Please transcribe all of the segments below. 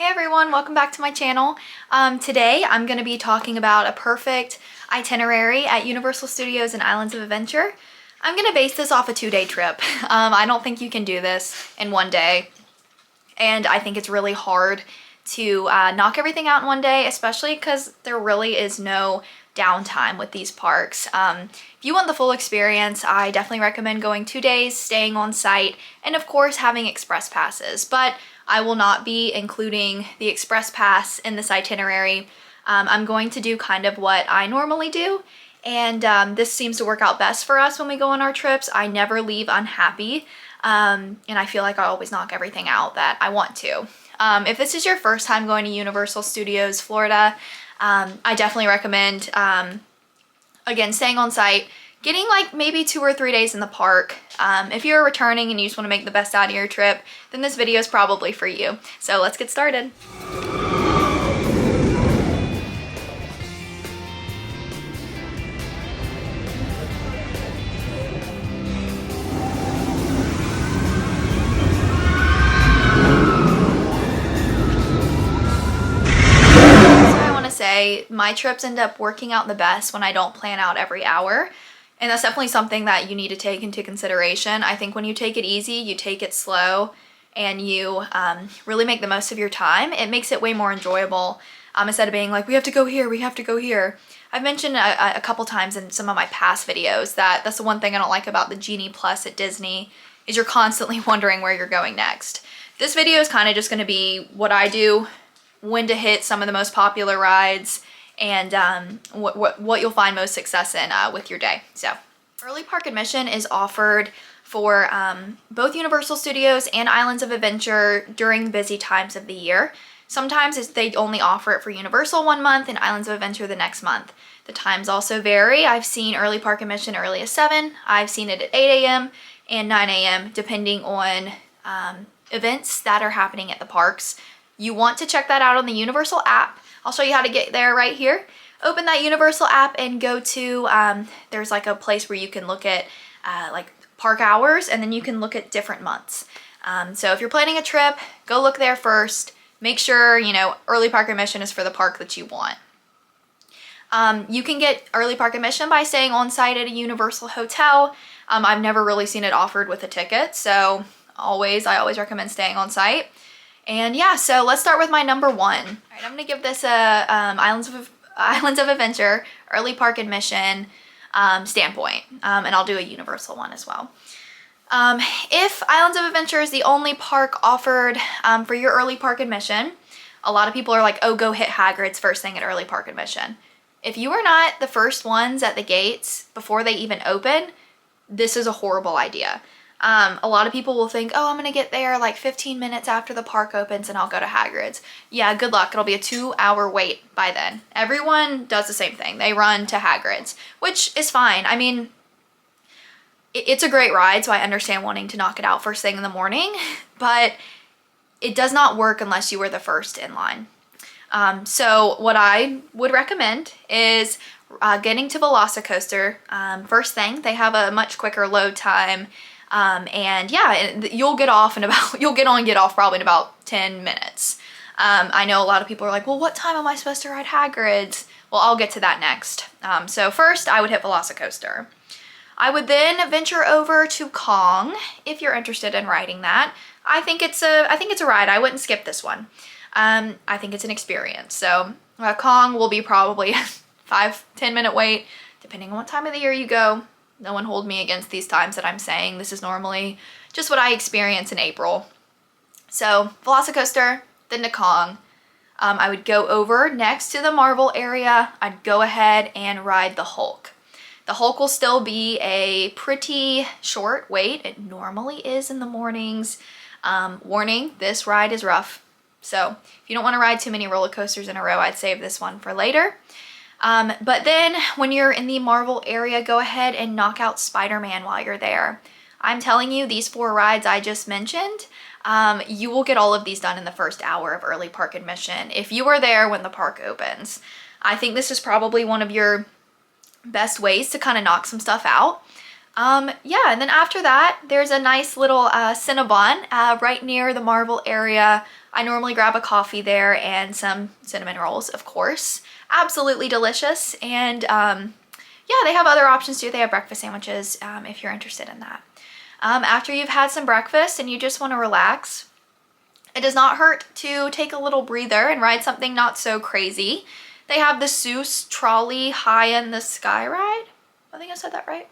Hey everyone, welcome back to my channel. Today I'm going to be talking about a perfect itinerary at Universal Studios and Islands of Adventure. I'm going to base this off a 2-day trip. I don't think you can do this in one day, and I think it's really hard to knock everything out in one day, especially because there really is no downtime with these parks. If you want the full experience, I definitely recommend going 2 days, staying on site, and of course having express passes. But I will not be including the express pass in this itinerary. I'm going to do kind of what I normally do, and this seems to work out best for us when we go on our trips. I never leave unhappy, and I feel like I always knock everything out that I want to. If this is your first time going to Universal Studios Florida, I definitely recommend, again, staying on site, getting like maybe 2 or 3 days in the park. If you're returning and you just want to make the best out of your trip, then this video is probably for you. So let's get started. Say my trips end up working out the best when I don't plan out every hour, and that's definitely something that you need to take into consideration. I think when you take it easy, you take it slow, and you really make the most of your time, it makes it way more enjoyable, instead of being like, we have to go here, we have to go here. I've mentioned a couple times in some of my past videos that that's the one thing I don't like about the Genie Plus at Disney, is you're constantly wondering where you're going next. This video is kind of just going to be what I do, when to hit some of the most popular rides, and what you'll find most success in with your day. So early park admission is offered for both Universal Studios and Islands of Adventure during busy times of the year. Sometimes they only offer it for Universal one month and Islands of Adventure the next month. The times also vary. I've seen early park admission early as 7. I've seen it at 8 a.m. and 9 a.m. depending on events that are happening at the parks. You want to check that out on the Universal app. I'll show you how to get there right here. Open that Universal app and go to, there's like a place where you can look at like park hours, and then you can look at different months. So if you're planning a trip, go look there first. Make sure, you know, early park admission is for the park that you want. You can get early park admission by staying on site at a Universal hotel. I've never really seen it offered with a ticket, so I always recommend staying on site. And yeah, so let's start with my number 1. All right, I'm gonna give this a Islands of Adventure early park admission standpoint, and I'll do a Universal one as well. If Islands of Adventure is the only park offered for your early park admission, a lot of people are like, oh, go hit Hagrid's first thing at early park admission. If you are not the first ones at the gates before they even open, this is a horrible idea. A lot of people will think, oh, I'm gonna get there like 15 minutes after the park opens and I'll go to Hagrid's. Yeah, good luck. It'll be a 2-hour wait by then. Everyone does the same thing. They run to Hagrid's, which is fine. I mean, it's a great ride, so I understand wanting to knock it out first thing in the morning, but it does not work unless you are the first in line. So what I would recommend is getting to Velocicoaster first thing. They have a much quicker load time. And yeah, you'll get on, get off probably in about 10 minutes. I know a lot of people are like, well, what time am I supposed to ride Hagrid's? Well, I'll get to that next. So first I would hit Velocicoaster. I would then venture over to Kong if you're interested in riding that. I think it's a ride. I wouldn't skip this one. I think it's an experience. So Kong will be probably a 5-10 minute wait, depending on what time of the year you go. No one hold me against these times that I'm saying. This is normally just what I experience in April. So Velocicoaster, then to Kong. I would go over next to the Marvel area. I'd go ahead and ride the Hulk. The Hulk will still be a pretty short wait. It normally is in the mornings. Warning, this ride is rough. So if you don't want to ride too many roller coasters in a row, I'd save this one for later. But then when you're in the Marvel area, go ahead and knock out Spider-Man while you're there. I'm telling you, these 4 rides I just mentioned, you will get all of these done in the first hour of early park admission if you are there when the park opens. I think this is probably one of your best ways to kind of knock some stuff out. Yeah, and then after that, there's a nice little Cinnabon right near the Marvel area I normally grab a coffee there and some cinnamon rolls, of course. Absolutely delicious. And yeah, they have other options too. They have breakfast sandwiches if you're interested in that. After you've had some breakfast and you just want to relax, it does not hurt to take a little breather and ride something not so crazy. They have the Seuss Trolley High in the Sky ride. I think I said that right.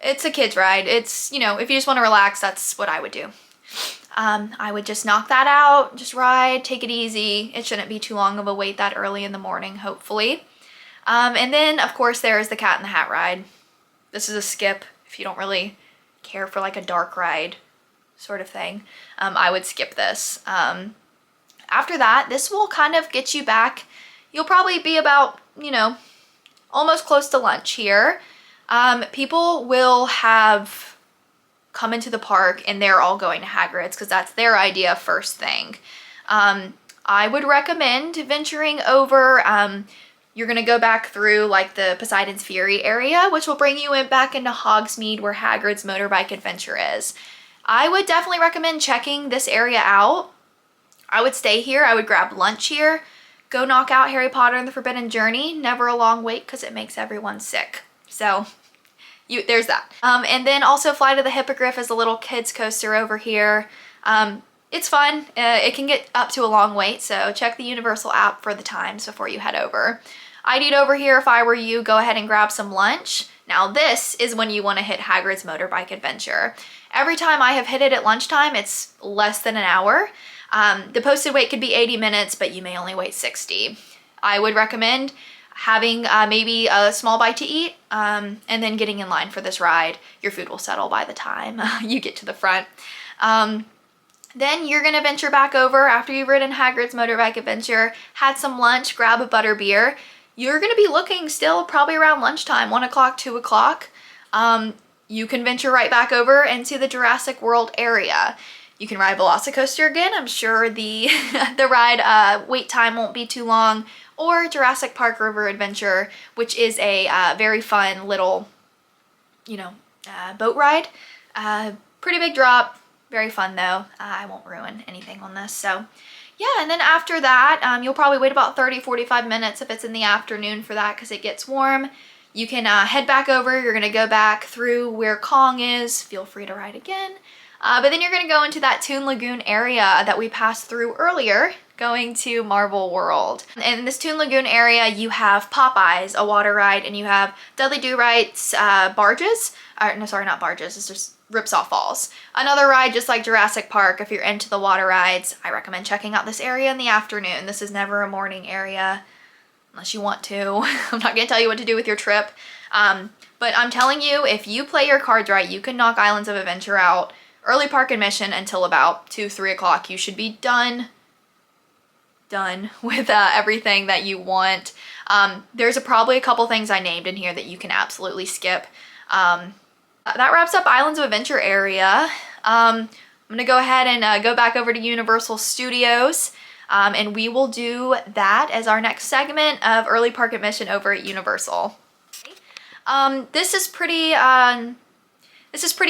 It's a kid's ride. It's, you know, if you just want to relax, that's what I would do. I would just knock that out, just ride, take it easy. It shouldn't be too long of a wait that early in the morning, hopefully. And then, of course, there's the Cat in the Hat ride. This is a skip if you don't really care for like a dark ride sort of thing. I would skip this. After that, this will kind of get you back. You'll probably be about, you know, almost close to lunch here. People will have come into the park and they're all going to Hagrid's because that's their idea first thing. I would recommend venturing over. You're gonna go back through like the Poseidon's Fury area, which will bring you back into Hogsmeade where Hagrid's motorbike adventure is. I would definitely recommend checking this area out. I would stay here, I would grab lunch here, go knock out Harry Potter and the Forbidden Journey. Never a long wait because it makes everyone sick. So there's that. And then also fly to the Hippogriff as a little kids coaster over here. It's fun. It can get up to a long wait, so check the Universal app for the times before you head over. I'd eat over here if I were you. Go ahead and grab some lunch. Now this is when you want to hit Hagrid's motorbike adventure. Every time I have hit it at lunchtime, it's less than an hour. The posted wait could be 80 minutes, but you may only wait 60. I would recommend having maybe a small bite to eat and then getting in line for this ride. Your food will settle by the time you get to the front. Then you're gonna venture back over after you've ridden Hagrid's motorbike adventure, had some lunch, grab a butterbeer. You're gonna be looking still probably around lunchtime, 1 o'clock, 2 o'clock. You can venture right back over into the Jurassic World area. You can ride Velocicoaster again. I'm sure the the ride wait time won't be too long. Or Jurassic Park River Adventure, which is a very fun little, you know, boat ride. Pretty big drop. Very fun though. I won't ruin anything on this. So yeah, and then after that, you'll probably wait about 30-45 minutes if it's in the afternoon for that because it gets warm. You can head back over. You're going to go back through where Kong is. Feel free to ride again. But then you're going to go into that Toon Lagoon area that we passed through earlier, going to Marvel World. And in this Toon Lagoon area, you have Popeyes, a water ride, and you have Dudley Do-Right's barges. No, sorry, not barges. It's just Ripsaw Falls. Another ride just like Jurassic Park. If you're into the water rides, I recommend checking out this area in the afternoon. This is never a morning area unless you want to. I'm not going to tell you what to do with your trip. But I'm telling you, if you play your cards right, you can knock Islands of Adventure out. Early park admission until about 2-3 o'clock. You should be done with everything that you want. There's probably a couple things I named in here that you can absolutely skip. That wraps up Islands of Adventure area. I'm gonna go ahead and go back over to Universal Studios, and we will do that as our next segment of early park admission over at Universal. This is pretty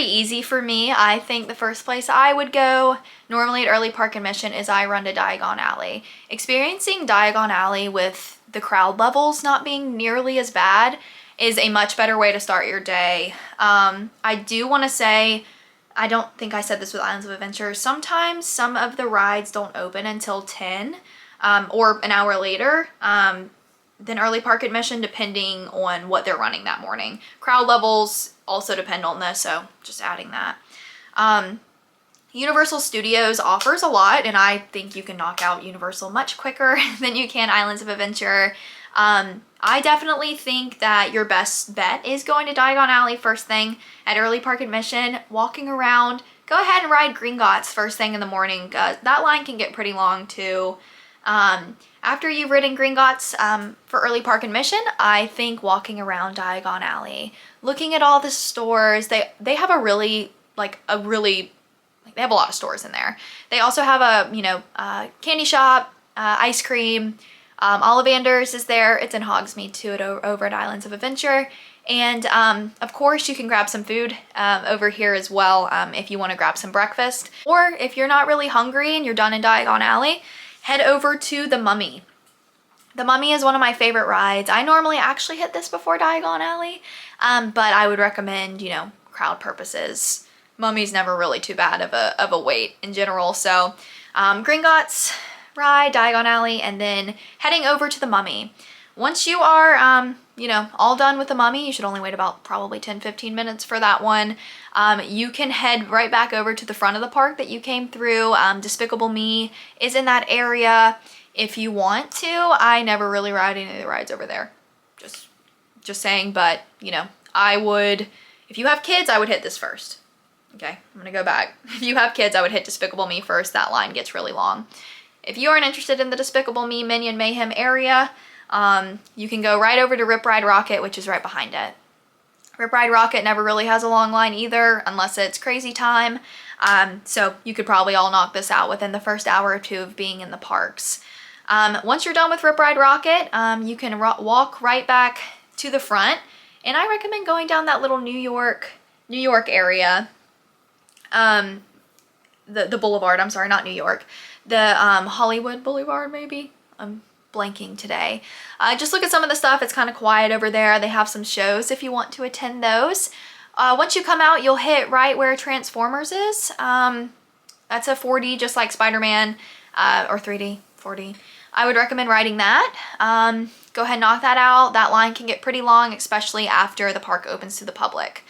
easy for me. I think the first place I would go normally at early park admission is I run to Diagon Alley. Experiencing Diagon Alley with the crowd levels not being nearly as bad is a much better way to start your day. I do want to say, I don't think I said this with Islands of Adventure, sometimes some of the rides don't open until 10 or an hour later than early park admission, depending on what they're running that morning. Crowd levels also depend on this, so just adding that. Universal Studios offers a lot, and I think you can knock out Universal much quicker than you can Islands of Adventure. I definitely think that your best bet is going to Diagon Alley first thing at early park admission, walking around. Go ahead and ride Gringotts first thing in the morning. That line can get pretty long too. After you've ridden Gringotts for early park admission, I think walking around Diagon Alley, looking at all the stores. They have they have a lot of stores in there. They also have a candy shop, ice cream. Ollivanders is there. It's in Hogsmeade too, over at Islands of Adventure. And of course you can grab some food over here as well if you want to grab some breakfast. Or if you're not really hungry and you're done in Diagon Alley, head over to the Mummy. The Mummy is one of my favorite rides. I normally actually hit this before Diagon Alley, but I would recommend, you know, crowd purposes. Mummy's never really too bad of a wait in general. So Gringotts ride, Diagon Alley, and then heading over to the Mummy. Once you are, you know, all done with the Mummy, you should only wait about probably 10-15 minutes for that one. You can head right back over to the front of the park that you came through. Despicable Me is in that area if you want to. I never really ride any of the rides over there. Just saying, but, you know, I would, if you have kids, I would hit this first. Okay, I'm gonna go back. If you have kids, I would hit Despicable Me first. That line gets really long. If you aren't interested in the Despicable Me Minion Mayhem area, you can go right over to Rip Ride Rockit, which is right behind it. Rip Ride Rockit never really has a long line either, unless it's crazy time. So you could probably all knock this out within the first hour or two of being in the parks. Once you're done with Rip Ride Rockit, you can walk right back to the front, and I recommend going down that little New York area. The boulevard, I'm sorry, not New York. The Hollywood Boulevard, maybe? I'm blanking today. Just look at some of the stuff. It's kind of quiet over there. They have some shows if you want to attend those. Once you come out, you'll hit right where Transformers is. That's a 4D, just like Spider-Man, or 3D, 4D. I would recommend riding that. Go ahead and knock that out. That line can get pretty long, especially after the park opens to the public.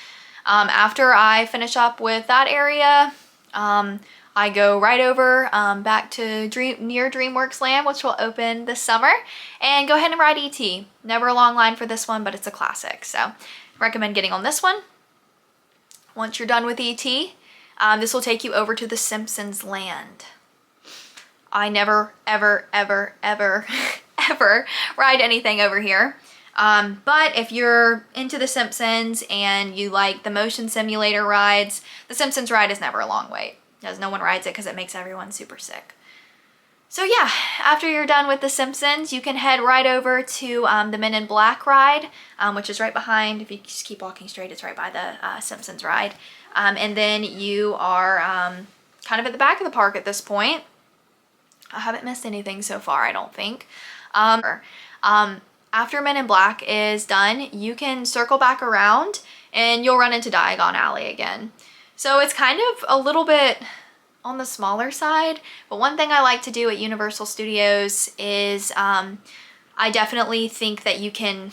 After I finish up with that area, I go right over back to near DreamWorks Land, which will open this summer, and go ahead and ride E.T. Never a long line for this one, but it's a classic, so recommend getting on this one. Once you're done with E.T., this will take you over to the Simpsons Land. I never, ever, ever, ever, ever ride anything over here. But if you're into The Simpsons and you like the motion simulator rides, the Simpsons ride is never a long wait, as no one rides it because it makes everyone super sick. So yeah, after you're done with The Simpsons, you can head right over to the Men in Black ride, which is right behind. If you just keep walking straight, it's right by the Simpsons ride. And then you are kind of at the back of the park at this point. I haven't missed anything so far, I don't think. After Men in Black is done, you can circle back around and you'll run into Diagon Alley again. So it's kind of a little bit on the smaller side, but one thing I like to do at Universal Studios is I definitely think that you can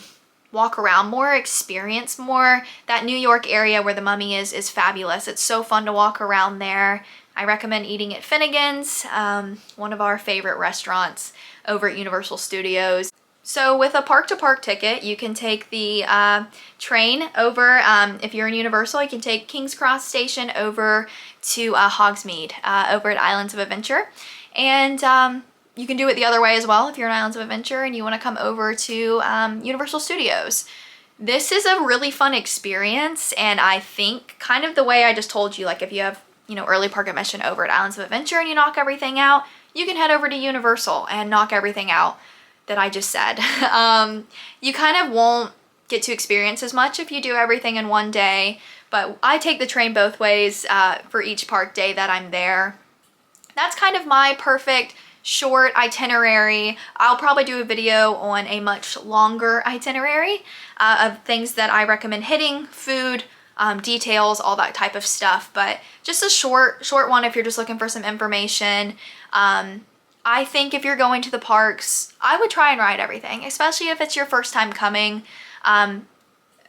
walk around more, experience more. That New York area where the Mummy is fabulous. It's so fun to walk around there. I recommend eating at Finnegan's, one of our favorite restaurants over at Universal Studios. So with a park-to-park ticket, you can take the train over, if you're in Universal, you can take King's Cross Station over to Hogsmeade over at Islands of Adventure. And you can do it the other way as well if you're in Islands of Adventure and you want to come over to Universal Studios. This is a really fun experience, and I think kind of the way I just told you, like if you have, you know, early park admission over at Islands of Adventure and you knock everything out, you can head over to Universal and knock everything out that I just said. You kind of won't get to experience as much if you do everything in one day, but I take the train both ways for each park day that I'm there. That's kind of my perfect short itinerary. I'll probably do a video on a much longer itinerary of things that I recommend hitting, food, details, all that type of stuff, but just a short one if you're just looking for some information. I think if you're going to the parks, I would try and ride everything, especially if it's your first time coming. I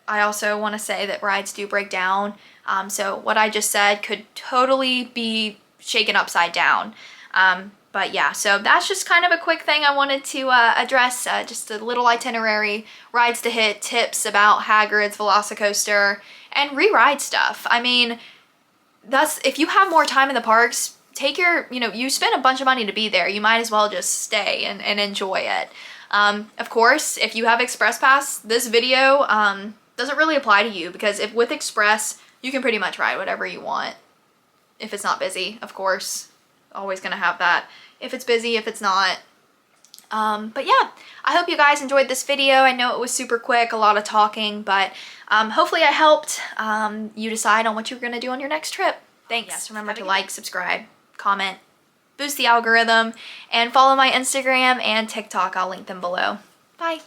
also want to say that rides do break down, so what I just said could totally be shaken upside down. But yeah, so that's just kind of a quick thing I wanted to address, just a little itinerary, rides to hit, tips about Hagrid's Velocicoaster, and re-ride stuff. I mean, if you have more time in the parks, take your, you spend a bunch of money to be there. You might as well just stay and enjoy it. Of course, if you have Express Pass, this video doesn't really apply to you because with Express, you can pretty much ride whatever you want. If it's not busy, of course. Always gonna have that. If it's busy, if it's not. But yeah, I hope you guys enjoyed this video. I know it was super quick, a lot of talking, but hopefully I helped you decide on what you're gonna do on your next trip. Thanks. Yes, remember to like, subscribe, comment, boost the algorithm, and follow my Instagram and TikTok. I'll link them below. Bye.